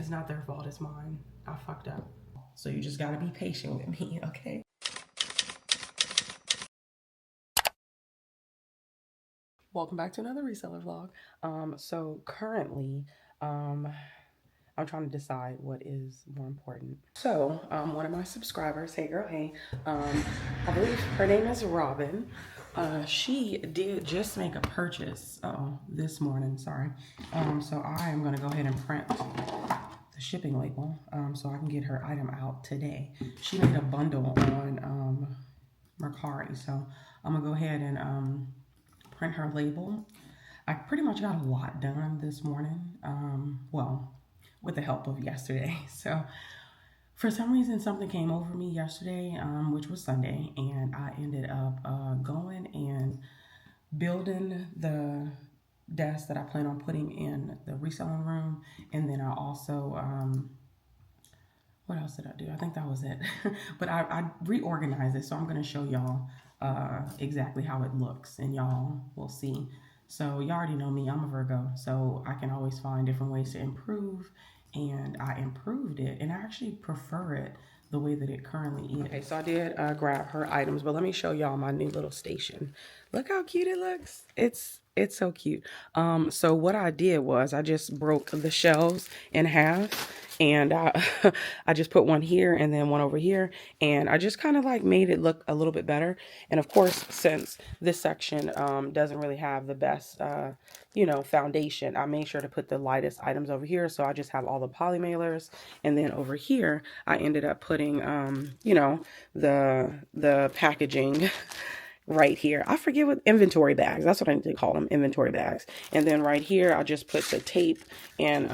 It's not their fault, it's mine. I fucked up. So you just gotta be patient with me, okay? Welcome back to another reseller vlog. So currently, I'm trying to decide what is more important. So, one of my subscribers, hey girl, hey, I believe her name is Robin. She did just make a purchase this morning, sorry. So I am gonna go ahead and print the shipping label so I can get her item out today. She made a bundle on Mercari, so I'm gonna go ahead and print her label. I pretty much got a lot done this morning. Well, with the help of yesterday. So for some reason, something came over me yesterday, which was Sunday, and I ended up going and building the desk that I plan on putting in the reselling room. And then I also, what else did I do? I think that was it. But I reorganized it, so I'm gonna show y'all exactly how it looks, and y'all will see. So y'all already know me, I'm a Virgo, so I can always find different ways to improve, and I improved it, and I actually prefer it the way that it currently is. Okay, so I did grab her items, but let me show y'all my new little station. Look how cute it looks. It's so cute. So what I did was I just broke the shelves in half, and I just put one here and then one over here, and I just kind of like made it look a little bit better. And of course, since this section doesn't really have the best you know, foundation, I made sure to put the lightest items over here. So I just have all the poly mailers, and then over here I ended up putting you know, the packaging right here. I forget what, inventory bags. That's what I need to call them, inventory bags. And then right here, I'll just put the tape and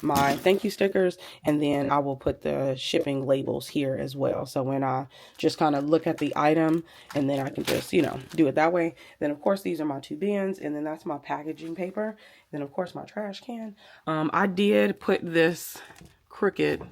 my thank you stickers. And then I will put the shipping labels here as well. So when I just kind of look at the item, and then I can just, you know, do it that way. Then of course, these are my 2 bins, and then that's my packaging paper. Then of course, my trash can. I did put this crooked,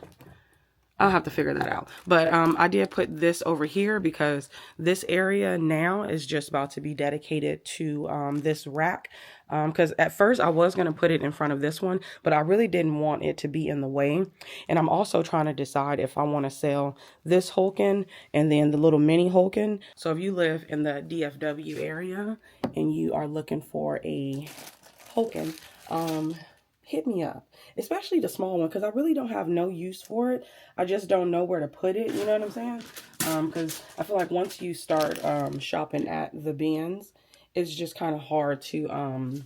I'll have to figure that out. But I did put this over here because this area now is just about to be dedicated to this rack. Because at first I was going to put it in front of this one, but I really didn't want it to be in the way. And I'm also trying to decide if I want to sell this Hulkin and then the little mini Hulkin. So if you live in the DFW area and you are looking for a Hulkin, hit me up, especially the small one, because I really don't have no use for it. I just don't know where to put it, you know what I'm saying? Because I feel like once you start shopping at the bins, it's just kind of hard to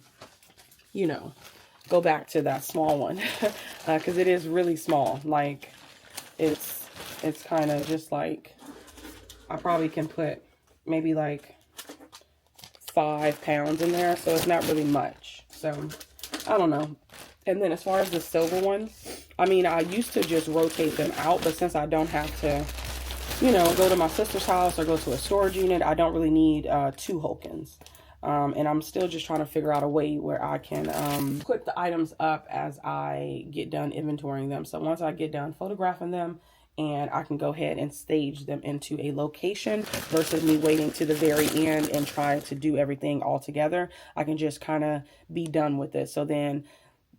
you know, go back to that small one because it is really small. Like it's kind of just like, I probably can put maybe like 5 pounds in there, so it's not really much. So I don't know. And then as far as the silver ones, I mean, I used to just rotate them out, but since I don't have to, you know, go to my sister's house or go to a storage unit, I don't really need 2 Hulkins. And I'm still just trying to figure out a way where I can put the items up as I get done inventorying them. So once I get done photographing them, and I can go ahead and stage them into a location versus me waiting to the very end and trying to do everything all together. I can just kind of be done with it. So then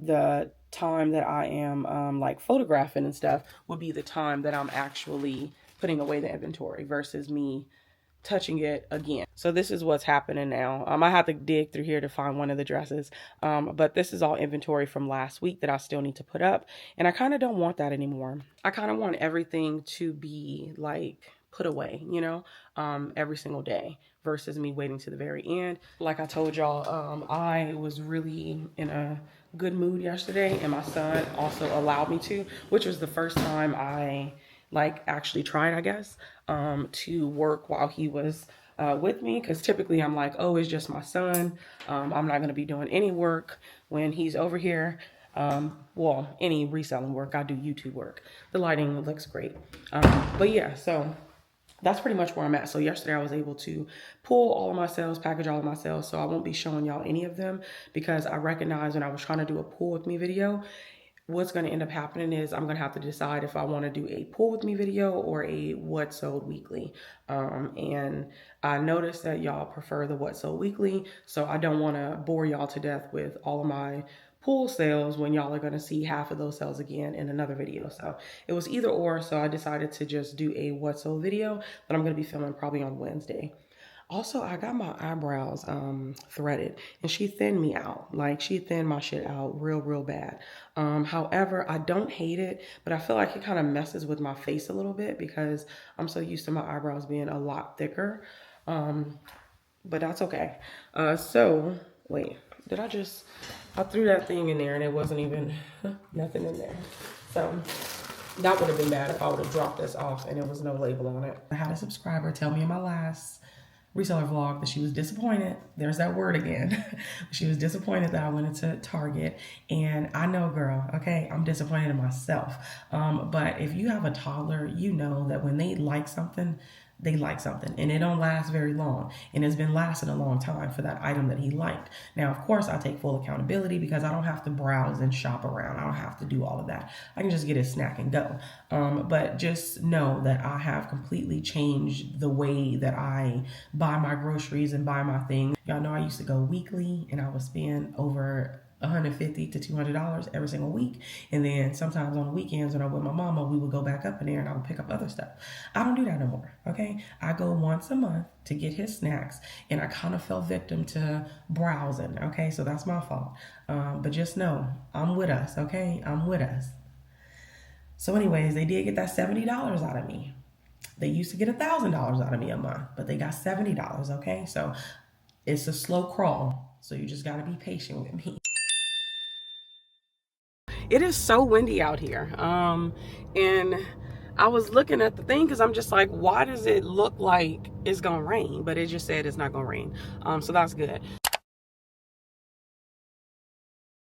the time that I am like photographing and stuff would be the time that I'm actually putting away the inventory versus me touching it again. So this is what's happening now. I have to dig through here to find one of the dresses. But this is all inventory from last week that I still need to put up. And I kind of don't want that anymore. I kind of want everything to be like put away, you know, every single day versus me waiting to the very end. Like I told y'all, I was really in a good mood yesterday, and my son also allowed me to, which was the first time I like actually tried, I guess, to work while he was with me, because typically I'm like, oh, it's just my son, I'm not going to be doing any work when he's over here. Well, any reselling work, I do YouTube work. The lighting looks great, but yeah, so that's pretty much where I'm at. So yesterday I was able to pull all of my sales, package all of my sales. So I won't be showing y'all any of them because I recognized when I was trying to do a pull with me video, what's going to end up happening is I'm going to have to decide if I want to do a pull with me video or a what sold weekly. And I noticed that y'all prefer the what sold weekly. So I don't want to bore y'all to death with all of my pool sales when y'all are going to see half of those sales again in another video. So it was either or, so I decided to just do a what so video that I'm going to be filming probably on Wednesday. Also, I got my eyebrows threaded, and she thinned me out. Like, she thinned my shit out real bad. However, I don't hate it, but I feel like it kind of messes with my face a little bit because I'm so used to my eyebrows being a lot thicker. But that's okay. So, wait, did I threw that thing in there and it wasn't even nothing in there. So that would have been bad if I would have dropped this off and there was no label on it. I had a subscriber tell me in my last reseller vlog that she was disappointed. There's that word again. She was disappointed that I went into Target, and I know, girl, okay, I'm disappointed in myself. But if you have a toddler, you know that when they like something, they like something, and it don't last very long, and it's been lasting a long time for that item that he liked. Now, of course, I take full accountability because I don't have to browse and shop around. I don't have to do all of that. I can just get his snack and go. But just know that I have completely changed the way that I buy my groceries and buy my things. Y'all know I used to go weekly, and I would spend over $150 to $200 every single week. And then sometimes on the weekends when I'm with my mama, we would go back up in there and I would pick up other stuff. I don't do that no more, okay? I go once a month to get his snacks, and I kind of fell victim to browsing, okay? So that's my fault. But just know, I'm with us, okay? I'm with us. So anyways, they did get that $70 out of me. They used to get $1,000 out of me a month, but they got $70, okay? So it's a slow crawl, so you just gotta be patient with me. It is so windy out here. And I was looking at the thing because I'm just like, why does it look like it's gonna rain? But it just said it's not gonna rain. So that's good.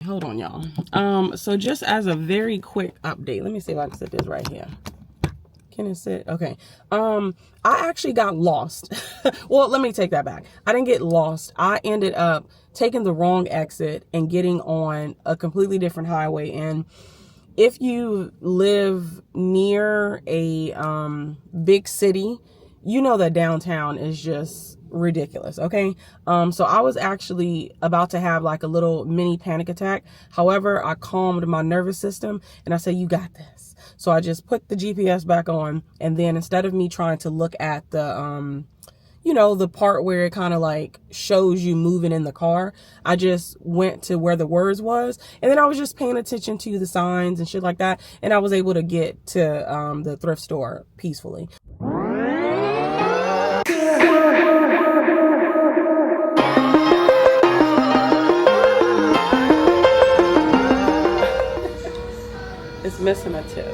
Hold on, y'all. So just as a very quick update, let me see if I can set this right here. Can it sit? Okay. I actually got lost. Well, let me take that back. I didn't get lost. I ended up taking the wrong exit and getting on a completely different highway. And if you live near a big city, you know that downtown is just ridiculous, okay? So I was actually about to have like a little mini panic attack. However, I calmed my nervous system and I said, you got this. So I just put the GPS back on, and then instead of me trying to look at the you know, the part where it kind of like shows you moving in the car, I just went to where the words was, and then I was just paying attention to the signs and shit like that, and I was able to get to the thrift store peacefully. It's missing a tip.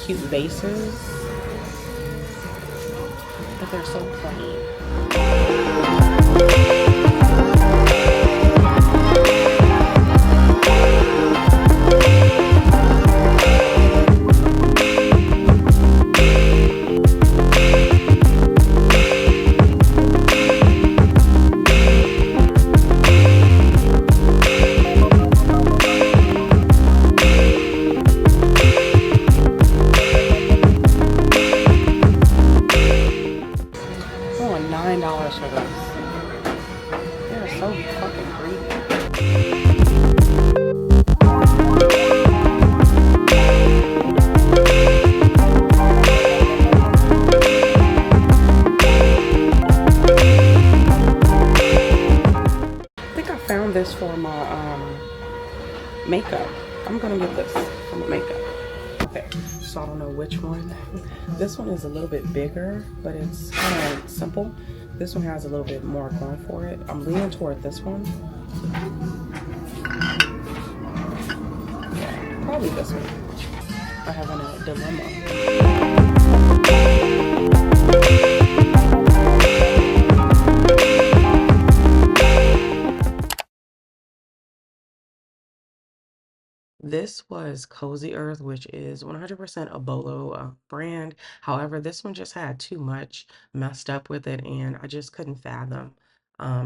Cute vases, but they're so plain. $9 for this. They're so fucking greedy. I think I found this for my makeup. I'm gonna get this for my makeup. Okay, so I don't know which one. This one is a little bit bigger, but it's kind of simple. This one has a little bit more going for it. I'm leaning toward this one. Yeah, probably this one. I have a dilemma. This was Cozy Earth, which is 100% a Bolo brand. However, this one just had too much messed up with it, and I just couldn't fathom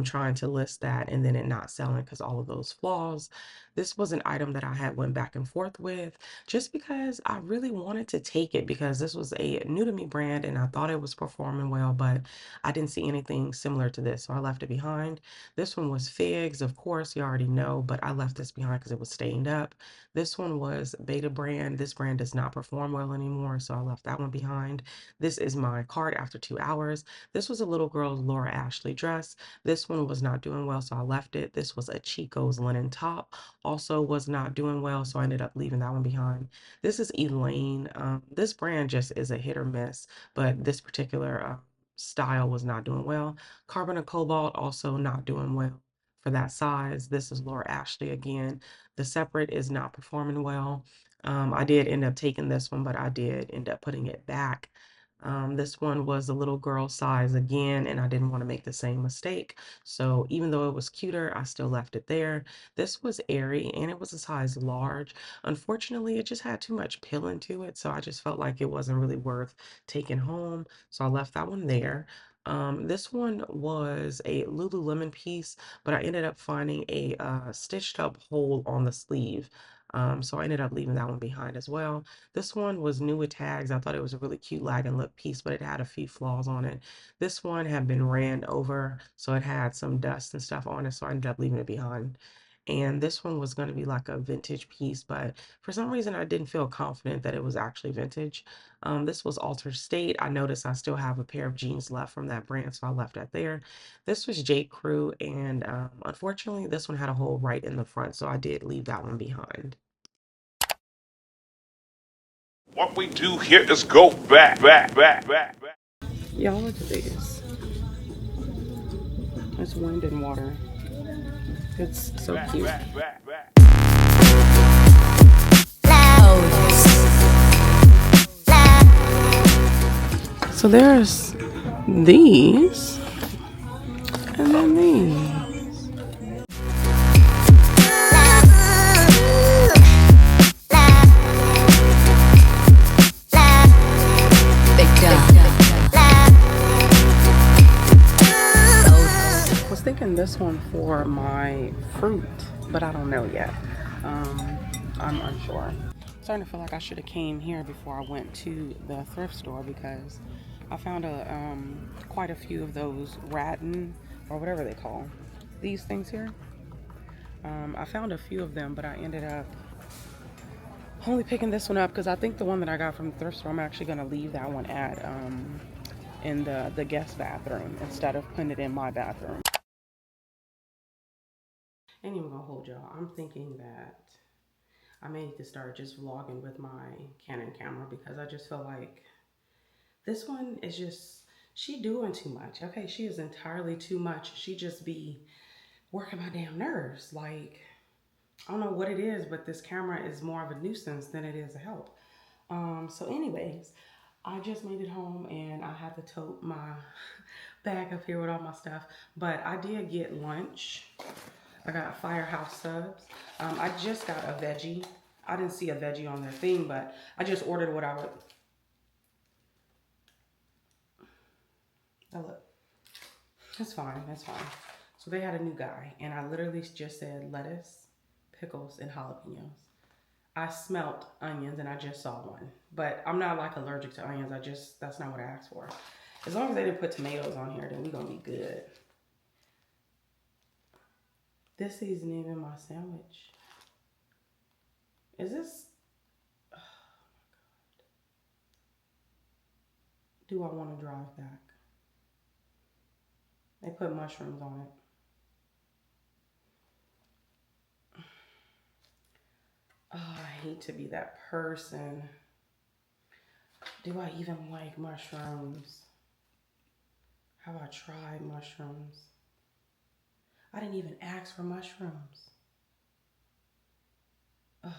trying to list that and then it not selling because all of those flaws. This was an item that I had went back and forth with just because I really wanted to take it because this was a new to me brand and I thought it was performing well, but I didn't see anything similar to this, so I left it behind. This one was Figs, of course, you already know, but I left this behind because it was stained up. This one was Beta brand. This brand does not perform well anymore, so I left that one behind. This is my card after 2 hours. This was a little girl's Laura Ashley dress. This one was not doing well, so I left it. This was a Chico's linen top. Also was not doing well, so I ended up leaving that one behind. This is Elaine. This brand just is a hit or miss, but this particular style was not doing well. Carbon and Cobalt also not doing well for that size. This is Laura Ashley again. The separate is not performing well. I did end up taking this one, but I did end up putting it back. This one was a little girl size again, and I didn't want to make the same mistake. So even though it was cuter, I still left it there. This was airy, and it was a size large. Unfortunately, it just had too much pill into it, so I just felt like it wasn't really worth taking home. So I left that one there. This one was a Lululemon piece, but I ended up finding a stitched up hole on the sleeve. So I ended up leaving that one behind as well. This one was new with tags. I thought it was a really cute lag and look piece, but it had a few flaws on it. This one had been ran over, so it had some dust and stuff on it, so I ended up leaving it behind. And this one was going to be like a vintage piece, but for some reason I didn't feel confident that it was actually vintage. This was Alter State. I noticed I still have a pair of jeans left from that brand, so I left that there. This was J. Crew, and unfortunately, this one had a hole right in the front, so I did leave that one behind. What we do here is go back, back, back, back, back. Y'all look at these. It's wind and water. It's so Back, cute. back, back, back. So there's these, and then these. I was thinking this one for my fruit, but I don't know yet. I'm unsure. I'm starting to feel like I should have came here before I went to the thrift store because I found quite a few of those rattan or whatever they call these things here. I found a few of them, but I ended up only picking this one up because I think the one that I got from the thrift store, I'm actually going to leave that one at in the guest bathroom instead of putting it in my bathroom. I ain't even gonna hold y'all. I'm thinking that I may need to start just vlogging with my Canon camera because I just feel like this one is just, she doing too much. Okay, she is entirely too much. She just be working my damn nerves. Like, I don't know what it is, but this camera is more of a nuisance than it is a help. So anyways, I just made it home and I had to tote my bag up here with all my stuff. But I did get lunch. I got Firehouse subs. I just got a veggie. I didn't see a veggie on their thing, but I just ordered what I would. Oh, look. That's fine. That's fine. So they had a new guy, and I literally just said lettuce, pickles, and jalapenos. I smelt onions, and I just saw one. But I'm not like allergic to onions. That's not what I asked for. As long as they didn't put tomatoes on here, then we're gonna be good. This isn't even my sandwich. Is this? Do I want to drive back? They put mushrooms on it. Oh, I hate to be that person. Do I even like mushrooms? Have I tried mushrooms? I didn't even ask for mushrooms. Ugh.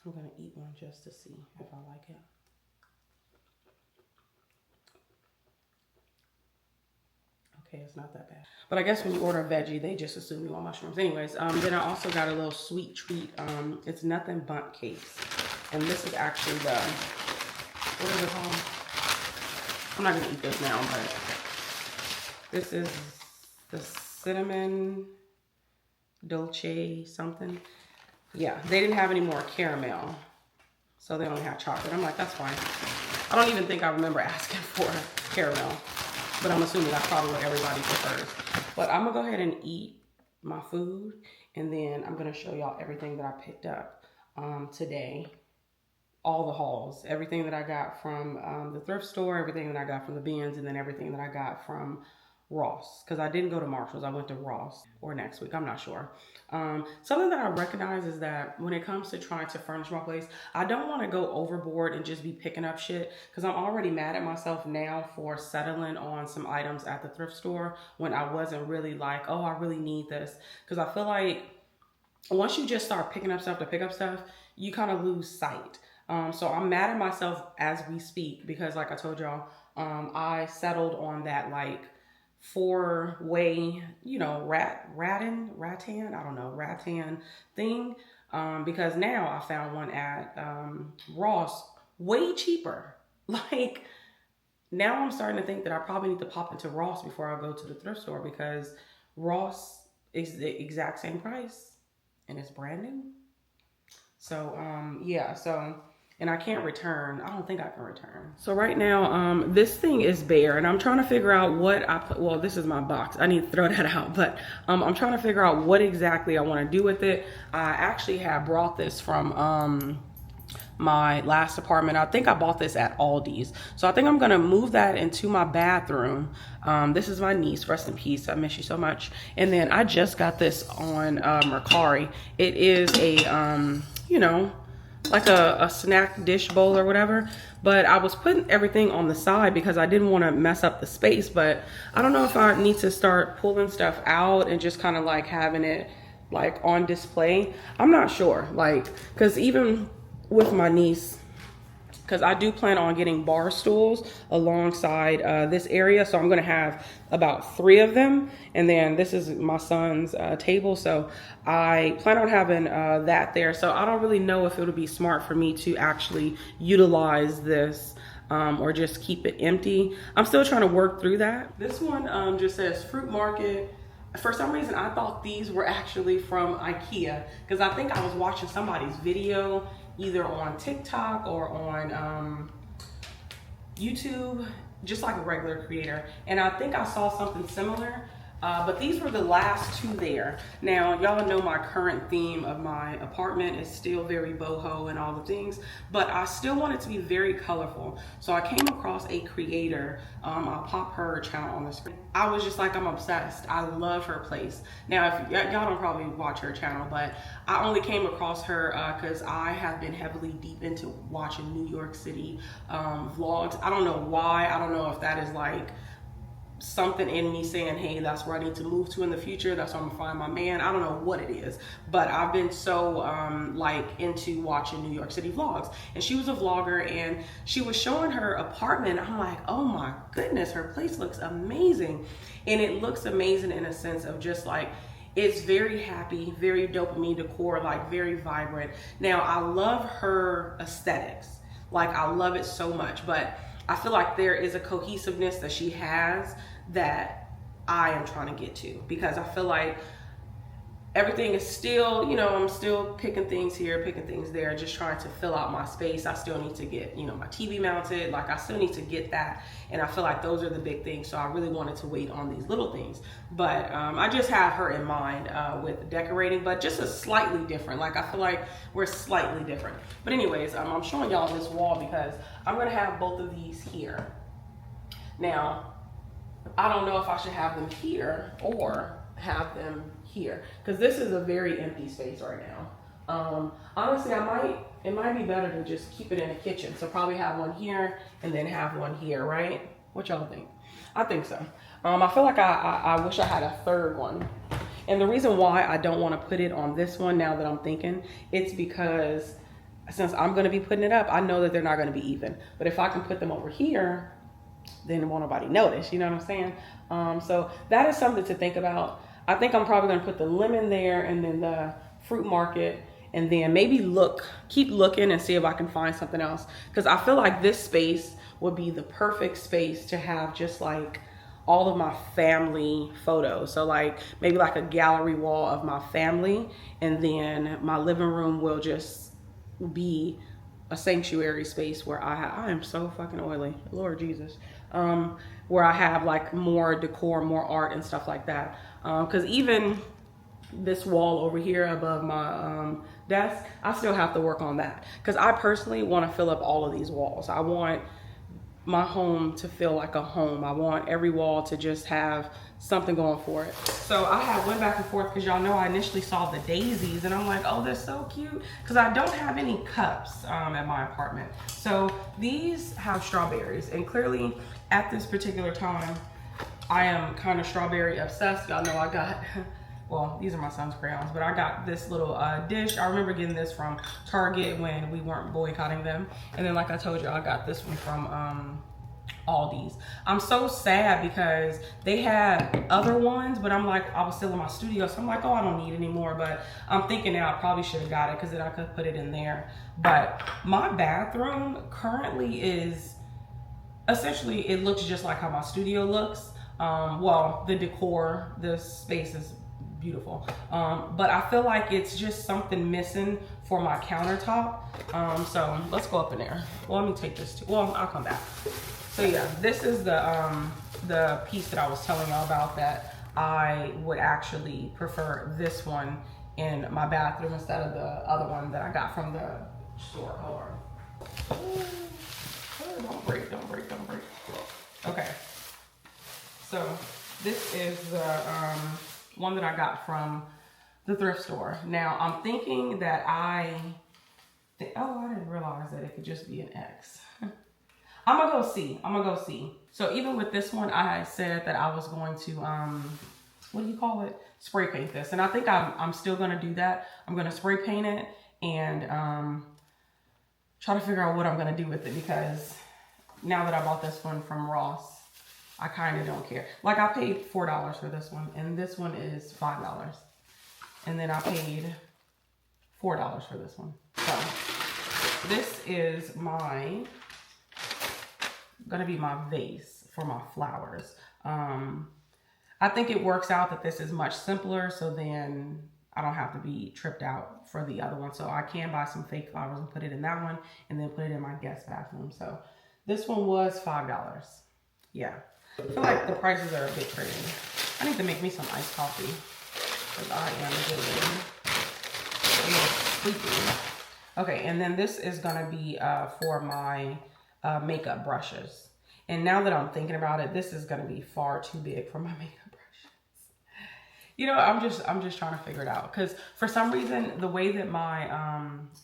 I'm gonna eat one just to see if I like it. Okay, it's not that bad. But I guess when you order a veggie, they just assume you want mushrooms. Anyways, then I also got a little sweet treat. It's nothing but cakes. And this is actually the, what is it called? I'm not gonna eat this now, but this is the cinnamon dolce something. Yeah, they didn't have any more caramel, so they only had chocolate. I'm like, that's fine. I don't even think I remember asking for caramel, but I'm assuming that's probably what everybody prefers. But I'm gonna go ahead and eat my food, and then I'm gonna show y'all everything that I picked up today. All the hauls, everything that I got from the thrift store, everything that I got from the bins, and then everything that I got from Ross, because I didn't go to Marshall's, I went to Ross, or next week, I'm not sure. Something that I recognize is that when it comes to trying to furnish my place, I don't want to go overboard and just be picking up shit, because I'm already mad at myself now for settling on some items at the thrift store when I wasn't really like, oh, I really need this, because I feel like once you just start picking up stuff to pick up stuff, you kind of lose sight. So I'm mad at myself as we speak, because like I told y'all, I settled on that like 4-way, you know, rattan thing. Because now I found one at Ross way cheaper. Like now I'm starting to think that I probably need to pop into Ross before I go to the thrift store, because Ross is the exact same price and it's brand new. So yeah, so, and I can't return. I don't think I can return. So right now, this thing is bare, and I'm trying to figure out what I put. Well, this is my box. I need to throw that out, but I'm trying to figure out what exactly I want to do with it. I actually have brought this from my last apartment. I think I bought this at Aldi's. So I think I'm gonna move that into my bathroom. This is my niece, rest in peace. I miss you so much. And then I just got this on Mercari. It is a, you know, like a snack dish bowl or whatever. But I was putting everything on the side because I didn't want to mess up the space. But I don't know if I need to start pulling stuff out and just kind of like having it like on display. I'm not sure, like, because even with my niece, because I do plan on getting bar stools alongside this area. So I'm gonna have about 3 of them. And then this is my son's table. So I plan on having that there. So I don't really know if it would be smart for me to actually utilize this or just keep it empty. I'm still trying to work through that. This one just says fruit market. For some reason, I thought these were actually from IKEA, because I think I was watching somebody's video either on TikTok or on YouTube, just like a regular creator. And I think I saw something similar, but these were the last 2 there. Now, y'all know my current theme of my apartment is still very boho and all the things, but I still want it to be very colorful. So I came across a creator, I'll pop her channel on the screen. I was just like, I'm obsessed. I love her place. Now, if y'all don't probably watch her channel, but I only came across her because I have been heavily deep into watching New York City vlogs. I don't know why. I don't know if that is like something in me saying, hey, that's where I need to move to in the future. That's where I'm gonna find my man. I don't know what it is, but I've been so like into watching New York City vlogs. And she was a vlogger, and she was showing her apartment. I'm like, oh my goodness, her place looks amazing. And it looks amazing in a sense of just like, it's very happy, very dopamine decor, like very vibrant. Now, I love her aesthetics. Like, I love it so much, but I feel like there is a cohesiveness that she has that I am trying to get to, because I feel like everything is still, you know, I'm still picking things here, picking things there, just trying to fill out my space. I still need to get, you know, my TV mounted. Like, I still need to get that. And I feel like those are the big things. So I really wanted to wait on these little things. But I just have her in mind with decorating, but just a slightly different. Like, I feel like we're slightly different. But anyways, I'm showing y'all this wall because I'm going to have both of these here. Now, I don't know if I should have them here or have them here, because this is a very empty space right now. Honestly, it might be better to just keep it in the kitchen. So probably have one here and then have one here, right? What y'all think? I think so. I feel like I wish I had a third one. And the reason why I don't want to put it on this one now that I'm thinking, it's because since I'm going to be putting it up, I know that they're not going to be even. But if I can put them over here, then won't nobody notice. You know what I'm saying? So that is something to think about. I think I'm probably gonna put the lemon there and then the fruit market, and then maybe keep looking and see if I can find something else. Because I feel like this space would be the perfect space to have just like all of my family photos. So like maybe like a gallery wall of my family, and then my living room will just be a sanctuary space where I am so fucking oily, Lord Jesus. Where I have like more decor, more art and stuff like that. Because even this wall over here above my desk, I still have to work on that. Because I personally want to fill up all of these walls. I want my home to feel like a home. I want every wall to just have something going for it. So I had went back and forth because y'all know I initially saw the daisies and I'm like, oh, they're so cute. Because I don't have any cups at my apartment. So these have strawberries, and clearly at this particular time, I am kind of strawberry obsessed. Y'all know I got, well, these are my son's crayons, but I got this little dish. I remember getting this from Target when we weren't boycotting them. And then like I told you, I got this one from Aldi's. I'm so sad because they had other ones, but I'm like, I was still in my studio. So I'm like, oh, I don't need anymore. But I'm thinking now I probably should have got it because then I could put it in there. But my bathroom currently is, essentially, it looks just like how my studio looks. Well, the decor, the space is beautiful. But I feel like it's just something missing for my countertop. So let's go up in there. Well, let me take this too. Well, I'll come back. So yeah, this is the piece that I was telling y'all about, that I would actually prefer this one in my bathroom instead of the other one that I got from the store. Hold on. Don't break, don't break, don't break. Okay. So this is the one that I got from the thrift store. Now I'm thinking that I didn't realize that it could just be an X. I'm gonna go see. So even with this one, I said that I was going to, what do you call it? Spray paint this. And I think I'm still gonna do that. I'm gonna spray paint it and try to figure out what I'm gonna do with it, because now that I bought this one from Ross, I kind of don't care. Like I paid $4 for this one, and this one is $5. And then I paid $4 for this one. So this is gonna be my vase for my flowers. I think it works out that this is much simpler, so then I don't have to be tripped out for the other one. So I can buy some fake flowers and put it in that one, and then put it in my guest bathroom. So this one was $5. Yeah. I feel like the prices are a bit crazy. I need to make me some iced coffee, because I am getting sleepy. Okay, and then this is gonna be for my makeup brushes. And now that I'm thinking about it, this is gonna be far too big for my makeup brushes. You know, I'm just trying to figure it out, because for some reason the way that my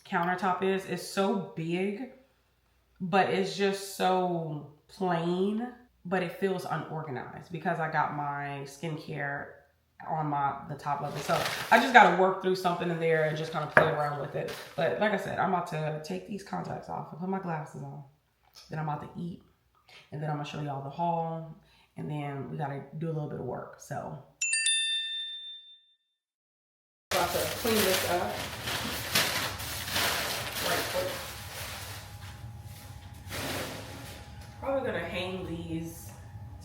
countertop is so big, but it's just so plain. But it feels unorganized because I got my skincare on the top of it. So I just got to work through something in there and just kind of play around with it. But like I said, I'm about to take these contacts off and put my glasses on. Then I'm about to eat. And then I'm going to show y'all the haul. And then we got to do a little bit of work. So I'm about to clean this up right quick. Probably gonna hang these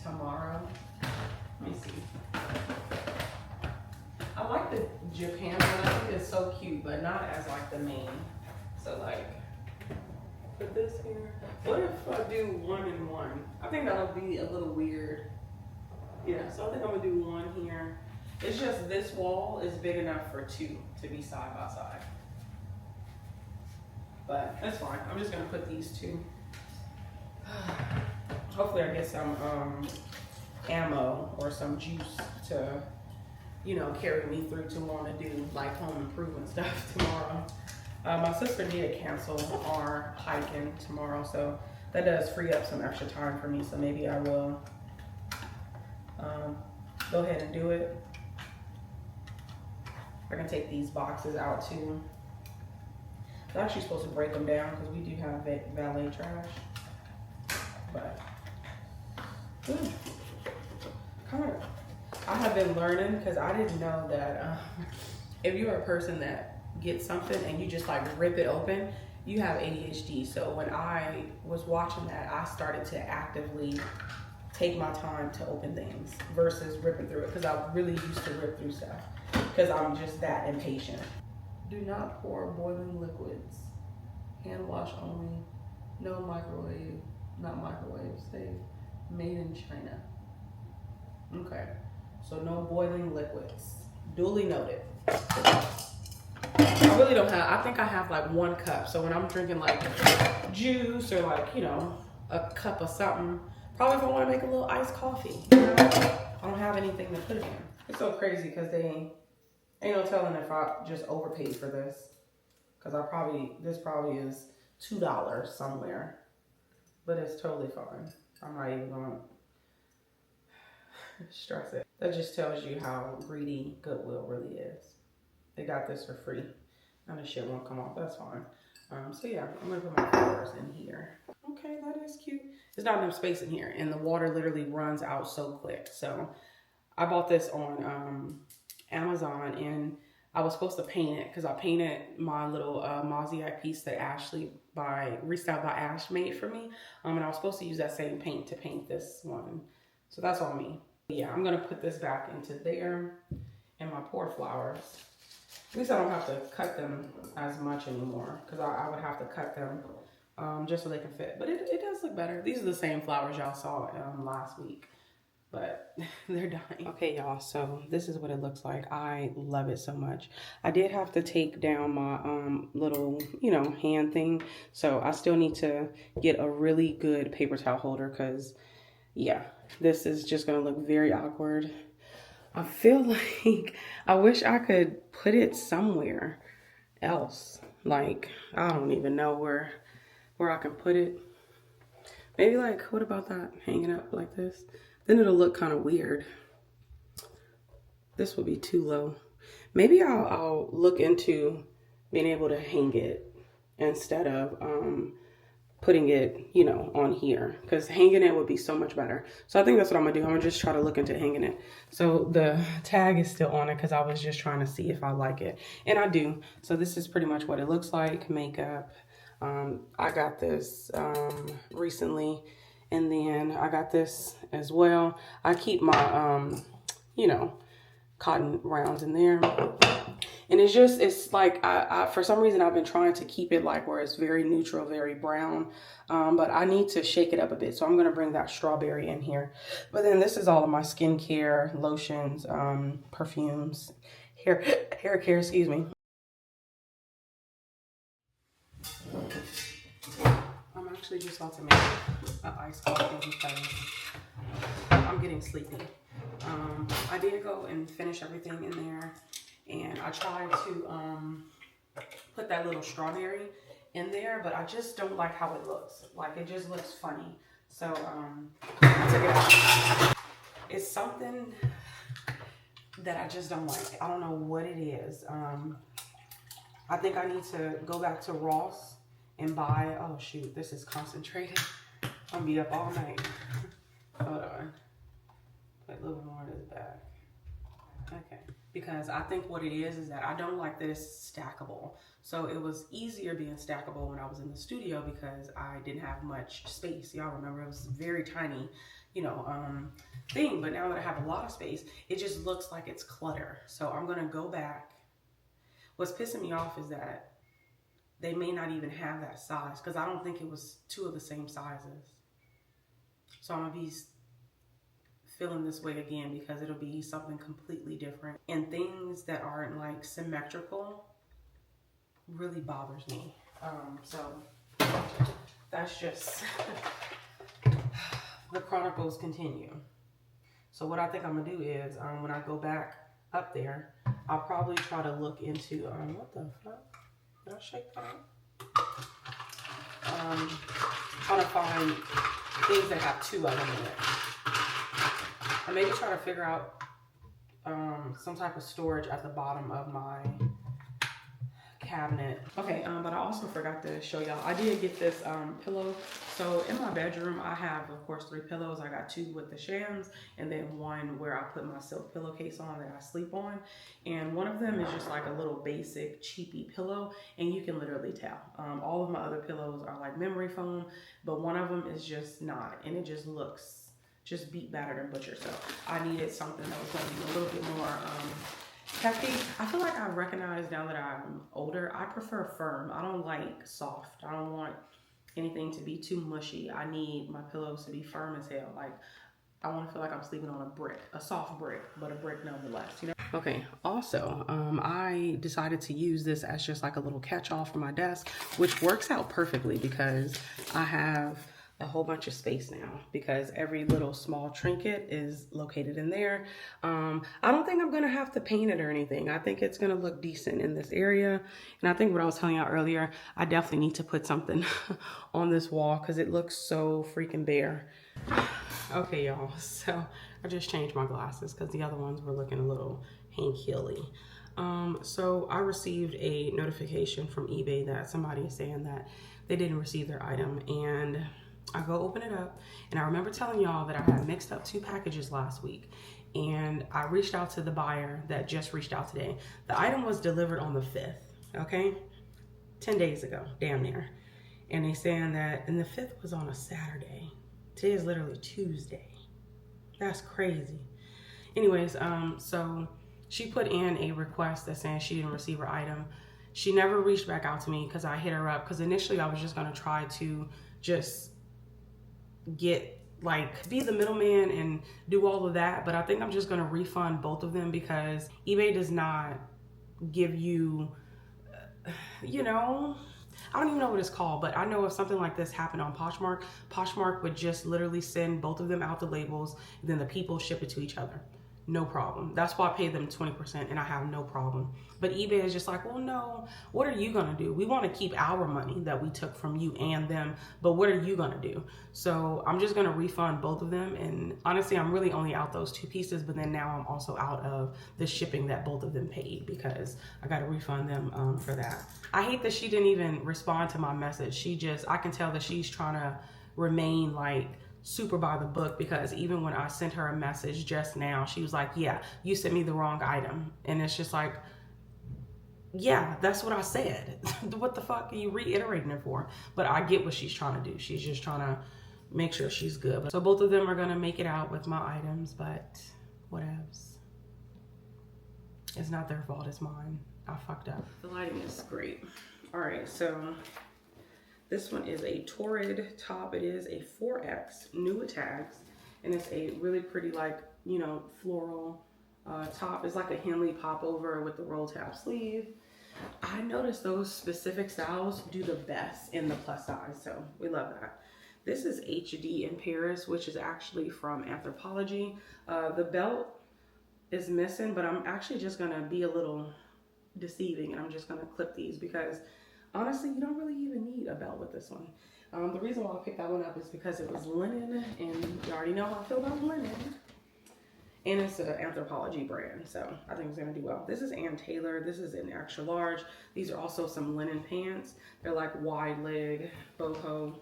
tomorrow. Let me see. I like the Japan one. I think it's so cute, but not as like the main. So like, put this here. What if I do 1 and 1? I think that'll be a little weird. Yeah, so I think I'm gonna do 1 here. It's just this wall is big enough for 2 to be side by side. But that's fine. I'm just gonna put these 2. Hopefully I get some ammo or some juice to, you know, carry me through to want to do like home improvement stuff tomorrow. My sister did cancel our hiking tomorrow, so that does free up some extra time for me. So maybe I will go ahead and do it. I can take these boxes out too. I'm actually supposed to break them down because we do have valet trash. But Ooh, kind of. I have been learning because I didn't know that if you're a person that gets something and you just like rip it open, you have ADHD. So when I was watching that, I started to actively take my time to open things versus ripping through it because I really used to rip through stuff because I'm just that impatient. Do not pour boiling liquids. Hand wash only. No microwave. Not microwave safe. Made in China. Okay. So no boiling liquids. Duly noted. I really don't have, I think I have like 1 cup. So when I'm drinking like juice or like, you know, a cup of something, probably if I want to make a little iced coffee. You know? I don't have anything to put it in. It's so crazy because they ain't no telling if I just overpaid for this. Because this probably is $2 somewhere. But it's totally fine. I'm not even going to stress it. That just tells you how greedy Goodwill really is. They got this for free. Now the shit won't come off, that's fine. So yeah, I'm gonna put my flowers in here. Okay, that is cute. There's not enough space in here and the water literally runs out so quick. So I bought this on Amazon and I was supposed to paint it because I painted my little mosaic piece that Ashley Restyled by Ash made for me. And I was supposed to use that same paint to paint this one. So that's on me. Yeah, I'm gonna put this back into there and my poor flowers. At least I don't have to cut them as much anymore because I would have to cut them just so they can fit. But it does look better. These are the same flowers y'all saw last week, but they're dying. Okay, y'all, so this is what it looks like. I love it so much. I did have to take down my little, you know, hand thing. So I still need to get a really good paper towel holder because, yeah, this is just going to look very awkward. I feel like I wish I could put it somewhere else. Like, I don't even know where I can put it. Maybe like, what about that? Hanging up like this? Then it'll look kind of weird. This would be too low. Maybe I'll look into being able to hang it instead of putting it, you know, on here because hanging it would be so much better. So I think that's what I'm gonna do. I'm gonna just try to look into hanging it. So the tag is still on it because I was just trying to see if I like it, and I do. So this is pretty much what it looks like. Makeup. I got this recently, and then I got this as well. I keep my you know, cotton rounds in there. And it's like, I for some reason, I've been trying to keep it like where it's very neutral, very brown. But I need to shake it up a bit. So I'm going to bring that strawberry in here. But then this is all of my skincare, lotions, perfumes, hair care, excuse me. I'm actually just about to make an iced coffee because I'm getting sleepy. I did go and finish everything in there. And I tried to put that little strawberry in there, but I just don't like how it looks. Like, it just looks funny. So I took it out. It's something that I just don't like. I don't know what it is. I think I need to go back to Ross and buy, oh shoot, this is concentrated. I'm gonna be up all night. Hold on. Put a little bit more in this bag. Okay, because I think what it is that I don't like that it's stackable. So it was easier being stackable when I was in the studio because I didn't have much space. Y'all remember it was very tiny, you know, thing. But now that I have a lot of space, it just looks like it's clutter. So I'm gonna go back. What's pissing me off is that they may not even have that size because I don't think it was 2 of the same sizes. So I'm gonna be feeling this way again because it'll be something completely different, and things that aren't like symmetrical really bothers me. So that's just the chronicles continue. So what I think I'm gonna do is when I go back up there, I'll probably try to look into what the fuck, did I shake that? Trying to find things that have 2 of them in it. And maybe try to figure out some type of storage at the bottom of my cabinet. Okay, but I also forgot to show y'all. I did get this pillow. So in my bedroom, I have, of course, 3 pillows. I got 2 with the shams and then 1 where I put my silk pillowcase on that I sleep on. And one of them is just like a little basic cheapy pillow, and you can literally tell. All of my other pillows are like memory foam, but one of them is just not, and it just looks just beat, battered, and butchered. So I needed something that was going to be a little bit more hefty. I feel like I recognize now that I'm older, I prefer firm. I don't like soft. I don't want anything to be too mushy. I need my pillows to be firm as hell. Like, I want to feel like I'm sleeping on a brick, a soft brick, but a brick nonetheless, you know? Okay, also, I decided to use this as just like a little catch-all for my desk, which works out perfectly because I have a whole bunch of space now because every little small trinket is located in there. I don't think I'm gonna have to paint it or anything. I think it's gonna look decent in this area. And I think what I was telling y'all earlier, I definitely need to put something on this wall because it looks so freaking bare. Okay, y'all, so I just changed my glasses because the other ones were looking a little hank-hilly. So I received a notification from eBay that somebody is saying that they didn't receive their item, and I go open it up, and I remember telling y'all that I had mixed up 2 packages last week, and I reached out to the buyer that just reached out today. The item was delivered on the 5th, okay? 10 days ago, damn near. And they saying that, and the 5th was on a Saturday. Today is literally Tuesday. That's crazy. Anyways, so she put in a request that saying she didn't receive her item. She never reached back out to me because I hit her up because initially I was just gonna try to just get like be the middleman and do all of that, but I think I'm just gonna refund both of them because eBay does not give you, you know, I don't even know what it's called, but I know if something like this happened on Poshmark, Poshmark would just literally send both of them out the labels, and then the people ship it to each other. No problem. That's why I paid them 20% and I have no problem. But eBay is just like, well, no, what are you gonna do? We wanna keep our money that we took from you and them, but what are you gonna do? So I'm just gonna refund both of them. And honestly, I'm really only out those 2 pieces, but then now I'm also out of the shipping that both of them paid because I gotta refund them for that. I hate that she didn't even respond to my message. I can tell that she's trying to remain like super by the book because even when I sent her a message just now, she was like, yeah, you sent me the wrong item. And it's just like, yeah, that's what I said. What the fuck are you reiterating it for? But I get what she's trying to do. She's just trying to make sure she's good. So both of them are gonna make it out with my items, but whatevs. It's not their fault, it's mine. I fucked up. The lighting is great. All right, so this one is a Torrid top. It is a 4X, new with tags, and it's a really pretty, like, you know, floral top. It's like a Henley popover with the roll tab sleeve. I noticed those specific styles do the best in the plus size, so we love that. This is HD in Paris, which is actually from 𝕃𝕀ℕ𝕂𝕊. The belt is missing, but I'm actually just gonna be a little deceiving and I'm just gonna clip these because honestly, you don't really even need a belt with this one. The reason why I picked that one up is because it was linen, and you already know how I feel about linen. And it's an 𝕃𝕀ℕ𝕂 brand, so I think it's gonna do well. This is Ann Taylor. This is an extra large. These are also some linen pants. They're like wide leg, boho.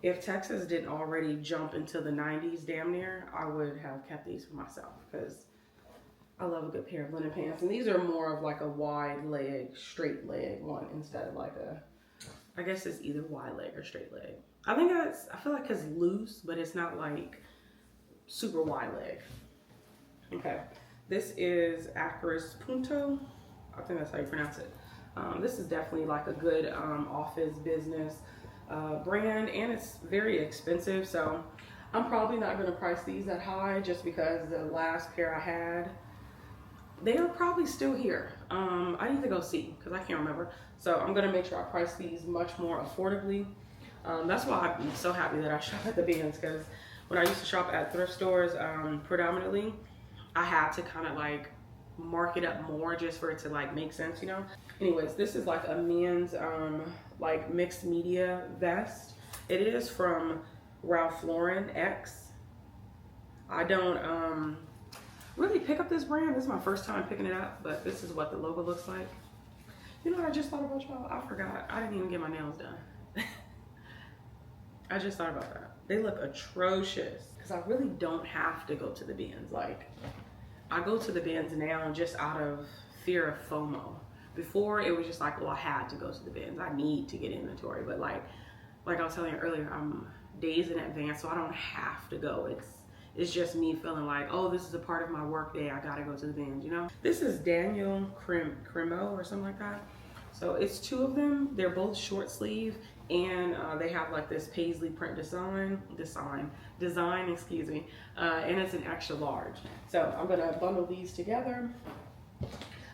If Texas didn't already jump into the 90s damn near, I would have kept these for myself because I love a good pair of linen pants. And these are more of like a wide leg, straight leg one instead of like a, I guess it's either wide leg or straight leg. I feel like it's loose, but it's not like super wide leg. Okay, this is Acris Punto. I think that's how you pronounce it. This is definitely like a good office business brand, and it's very expensive. So I'm probably not gonna price these that high just because the last pair I had, they are probably still here. I need to go see because I can't remember. So I'm gonna make sure I price these much more affordably. That's why I'm so happy that I shop at the bins, because when I used to shop at thrift stores predominantly, I had to kind of like mark it up more just for it to like make sense, you know? Anyways, this is like a men's like mixed media vest. It is from Ralph Lauren X. I don't really pick up this brand. This is my first time picking it up, but this is what the logo looks like. You know what I just thought about, y'all? I forgot. I didn't even get my nails done. I just thought about that. They look atrocious. Because I really don't have to go to the bins. Like, I go to the bins now just out of fear of FOMO. Before, it was just like, well, I had to go to the bins. I need to get inventory. But like I was telling you earlier, I'm days in advance, so I don't have to go. It's just me feeling like, oh, this is a part of my work day. I gotta go to the bins, you know? This is Daniel Cremo or something like that. So it's two of them. They're both short sleeve, and they have like this paisley print design, excuse me, and it's an extra large. So I'm gonna bundle these together.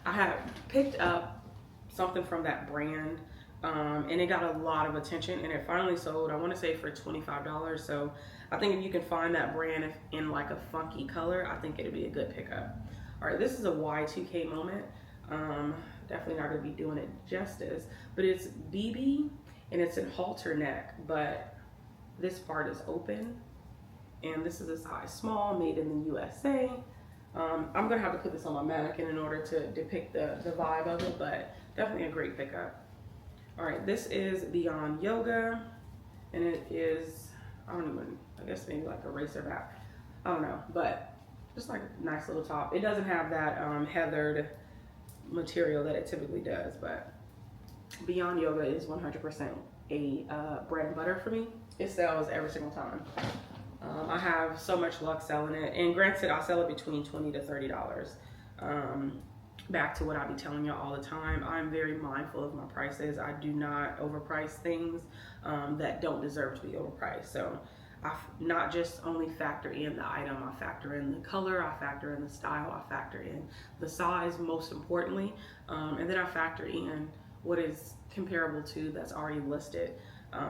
I had picked up something from that brand, and it got a lot of attention, and it finally sold, I want to say for $25. So I think if you can find that brand in like a funky color, I think it'd be a good pickup. All right, this is a Y2K moment. Definitely not gonna be doing it justice, but it's BB and it's in halter neck, but this part is open, and this is a size small, made in the USA. I'm gonna have to put this on my mannequin in order to depict the vibe of it, but definitely a great pickup. All right, this is Beyond Yoga, and it is, I guess maybe like a racer back. I don't know, but just like a nice little top. It doesn't have that heathered material that it typically does, but Beyond Yoga is 100% a bread and butter for me. It sells every single time. I have so much luck selling it, and granted, I sell it between $20 to $30. Back to what I be telling y'all all the time, I'm very mindful of my prices. I do not overprice things that don't deserve to be overpriced. So I not just only factor in the item, I factor in the color, I factor in the style, I factor in the size, most importantly, and then I factor in what is comparable to that's already listed.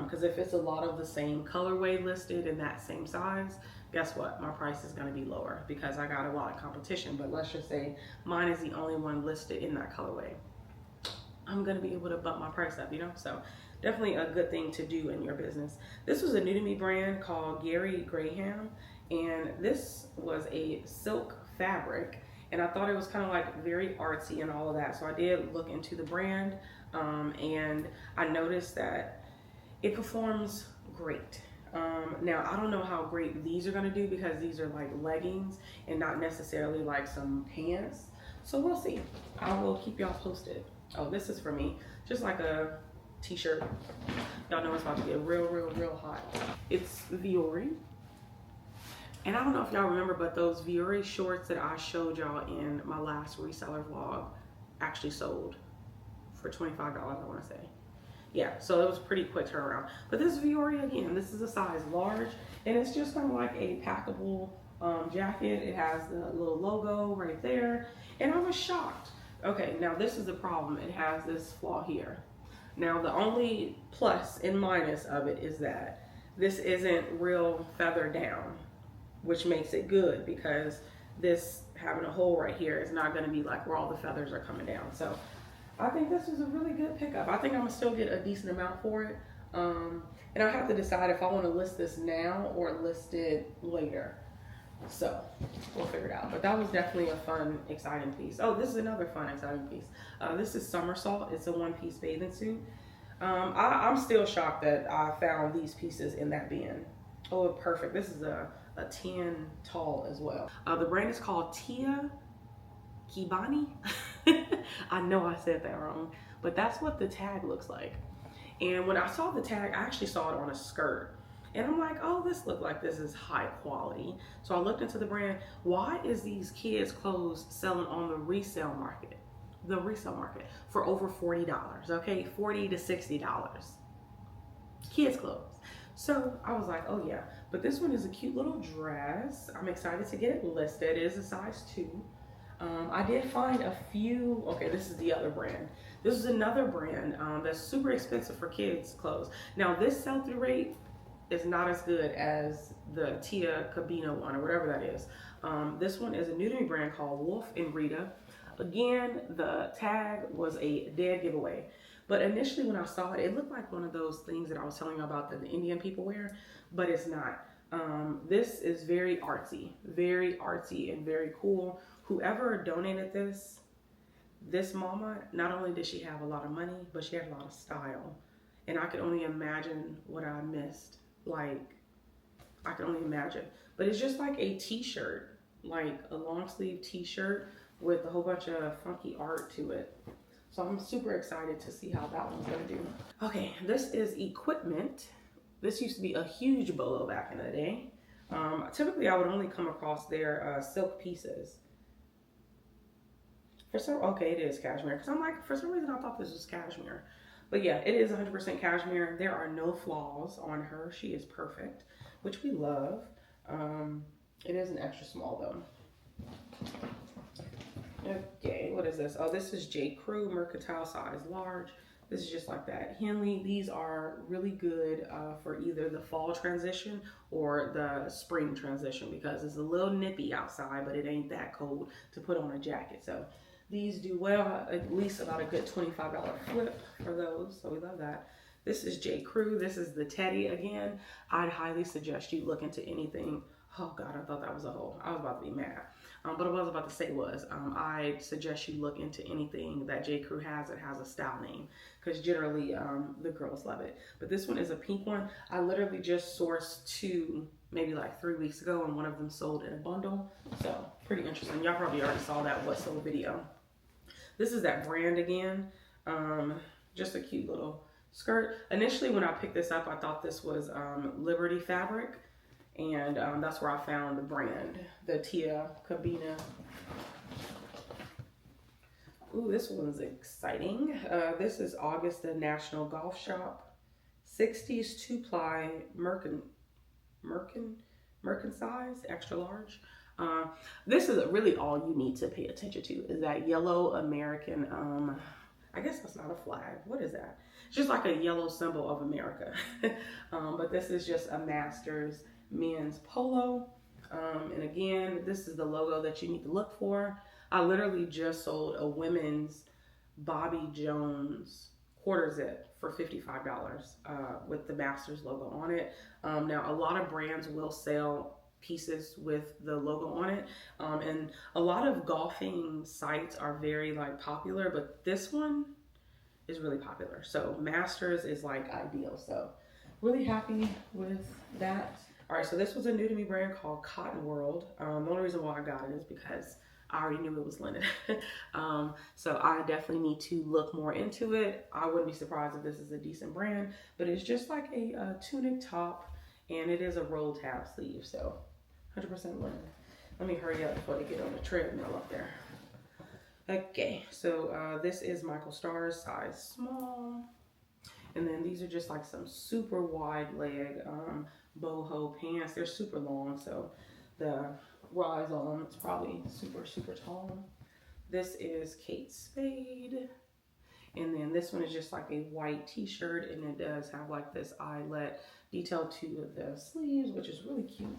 Because if it's a lot of the same colorway listed in that same size, guess what? My price is going to be lower because I got a lot of competition. But let's just say mine is the only one listed in that colorway. I'm going to be able to bump my price up, you know? So definitely a good thing to do in your business. This was a new to me brand called Gary Graham, and this was a silk fabric, and I thought it was kind of like very artsy and all of that. So I did look into the brand, and I noticed that it performs great. Now, I don't know how great these are gonna do because these are like leggings and not necessarily like some pants. So we'll see. I will keep y'all posted. Oh, this is for me. Just like a t-shirt. Y'all know it's about to get real hot. It's Viore. And I don't know if y'all remember, but those Viore shorts that I showed y'all in my last reseller vlog actually sold for $25, I wanna say. Yeah, so it was a pretty quick turnaround. But this Viore, again, this is a size large, and it's just kind of like a packable jacket. It has the little logo right there, and I was shocked. Okay, now this is the problem. It has this flaw here. Now, the only plus and minus of it is that this isn't real feather down, which makes it good because this having a hole right here is not going to be like where all the feathers are coming down. So I think this is a really good pickup. I think I'm gonna still get a decent amount for it. And I have to decide if I wanna list this now or list it later. So we'll figure it out. But that was definitely a fun, exciting piece. Oh, this is another fun, exciting piece. This is Somersault. It's a one-piece bathing suit. I'm still shocked that I found these pieces in that bin. Oh, perfect. This is a 10 tall as well. The brand is called thrifting. I know I said that wrong, but that's what the tag looks like. And when I saw the tag, I actually saw it on a skirt. And I'm like, oh, this looked like this is high quality. So I looked into the brand. Why is these kids' clothes selling on the resale market? The resale market for over $40, okay? $40 to $60. Kids' clothes. So I was like, oh yeah. But this one is a cute little dress. I'm excited to get it listed. It is a size 2. I did find a few, okay, this is the other brand. This is another brand that's super expensive for kids' clothes. Now, this sell-through rate is not as good as the 𝕃𝕀ℕ𝕂𝕊 one or whatever that is. This one is a new to me brand called Wolf and Rita. Again, the tag was a dead giveaway. But initially when I saw it, it looked like one of those things that I was telling you about that the Indian people wear, but it's not. This is very artsy and very cool. Whoever donated this, this mama, not only did she have a lot of money, but she had a lot of style. And I could only imagine what I missed. Like, I can only imagine. But it's just like a t-shirt, like a long sleeve t-shirt with a whole bunch of funky art to it. So I'm super excited to see how that one's gonna do. Okay, this is equipment. This used to be a huge bolo back in the day. Typically I would only come across their silk pieces. Okay, it is cashmere. Because I'm like, for some reason I thought this was cashmere. But yeah, it is 100% cashmere. There are no flaws on her. She is perfect, which we love. It is an extra small though. Okay, what is this? Oh, this is J. Crew Mercantile size large. This is just like that. Henley, these are really good for either the fall transition or the spring transition because it's a little nippy outside, but it ain't that cold to put on a jacket. So these do well, at least about a good $25 flip for those. So we love that. This is J. Crew. This is the Teddy again. I'd highly suggest you look into anything. Oh God, I thought that was a hole. I was about to be mad. But what I was about to say was, I suggest you look into anything that J. Crew has that has a style name, because generally the girls love it. But this one is a pink one. I literally just sourced two maybe like 3 weeks ago, and one of them sold in a bundle. So pretty interesting. Y'all probably already saw that what sold video. This is that brand again. Just a cute little skirt. Initially when I picked this up, I thought this was Liberty fabric. And that's where I found the brand, the 𝕃𝕀ℕ𝕂𝕊. Ooh, this one's exciting. This is Augusta National Golf Shop. 60s 2-ply merkin size, extra large. This is really all you need to pay attention to is that yellow American, I guess that's not a flag. What is that? It's just like a yellow symbol of America. But this is just a Masters men's polo. And again, this is the logo that you need to look for. I literally just sold a women's Bobby Jones quarter zip for $55 with the Masters logo on it. Now, a lot of brands will sell pieces with the logo on it, and a lot of golfing sites are very like popular, but this one is really popular. So Masters is like ideal. So really happy with that. All right, so this was a new to me brand called Cotton World. The only reason why I got it is because I already knew it was linen. So I definitely need to look more into it. I wouldn't be surprised if this is a decent brand, but it's just like a tunic top, and it is a roll tab sleeve, so 100% linen. Let me hurry up before they get on the treadmill up there. Okay, so this is Michael Starr's size small. And then these are just like some super wide leg boho pants. They're super long, so the rise on them is probably super, super tall. This is Kate Spade. And then this one is just like a white t-shirt, and it does have like this eyelet detail to the sleeves, which is really cute.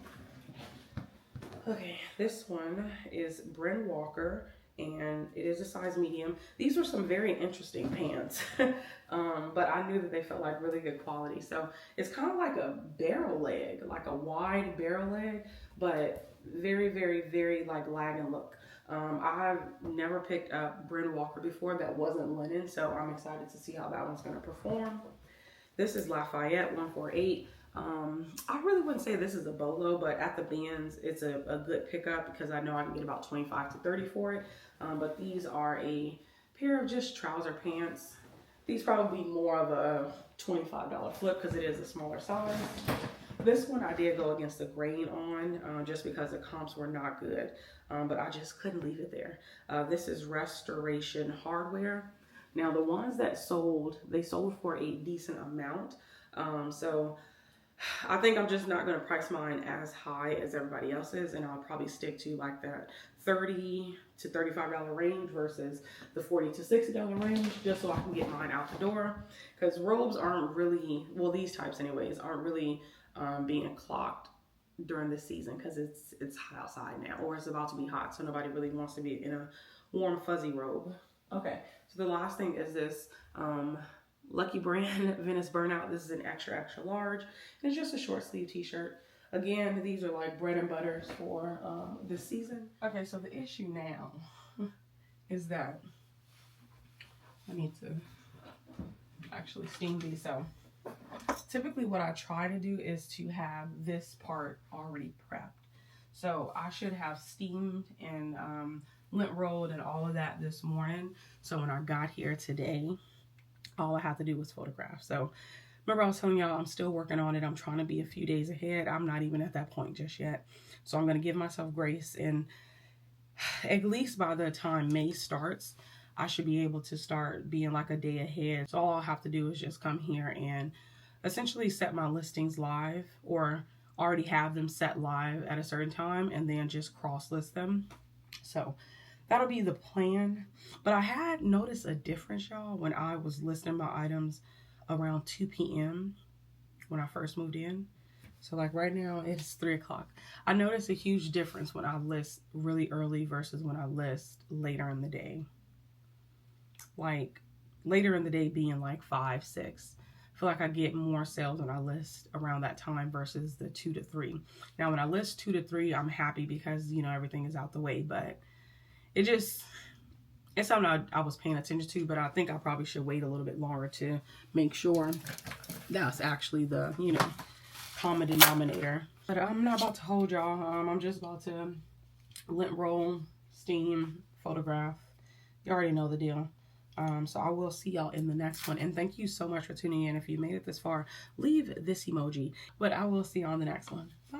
Okay, this one is Bryn Walker, and it is a size medium. These were some very interesting pants, but I knew that they felt like really good quality. So it's kind of like a barrel leg, like a wide barrel leg, but very, very, very like lagging look. I've never picked up Bryn Walker before that wasn't linen, so I'm excited to see how that one's gonna perform. This is Lafayette 148. I really wouldn't say this is a bolo, but at the bins, it's a good pickup because I know I can get about 25 to 30 for it. But these are a pair of just trouser pants. These probably be more of a $25 flip because it is a smaller size. This one I did go against the grain on just because the comps were not good, but I just couldn't leave it there. This is Restoration Hardware. Now the ones that sold, they sold for a decent amount. So I think I'm just not going to price mine as high as everybody else's, and I'll probably stick to like that $30 to $35 range versus the $40 to $60 range, just so I can get mine out the door. Because robes aren't really, well, these types anyways, aren't really being clocked during this season because it's hot outside now, or it's about to be hot, so nobody really wants to be in a warm fuzzy robe. Okay, so the last thing is this Lucky Brand Venice Burnout. This is an extra, extra large. And it's just a short sleeve t-shirt. Again, these are like bread and butters for this season. Okay, so the issue now is that I need to actually steam these. So typically what I try to do is to have this part already prepped. So I should have steamed and lint rolled and all of that this morning. So when I got here today, all I have to do was photograph. So remember I was telling y'all I'm still working on it. I'm trying to be a few days ahead. I'm not even at that point just yet. So I'm going to give myself grace, and at least by the time May starts, I should be able to start being like a day ahead. So all I'll have to do is just come here and essentially set my listings live, or already have them set live at a certain time, and then just cross list them. So that'll be the plan. But I had noticed a difference, y'all, when I was listing my items around 2 p.m. when I first moved in. So like right now it's 3 o'clock. I noticed a huge difference when I list really early versus when I list later in the day. Like later in the day being like 5, 6. I feel like I get more sales when I list around that time versus the 2 to 3. Now when I list 2 to 3, I'm happy because, you know, everything is out the way, but it's something I was paying attention to, but I think I probably should wait a little bit longer to make sure that's actually the, you know, common denominator. But I'm not about to hold y'all. I'm just about to lint roll, steam, photograph. You already know the deal. So I will see y'all in the next one. And thank you so much for tuning in. If you made it this far, leave this emoji. But I will see y'all in the next one. Bye.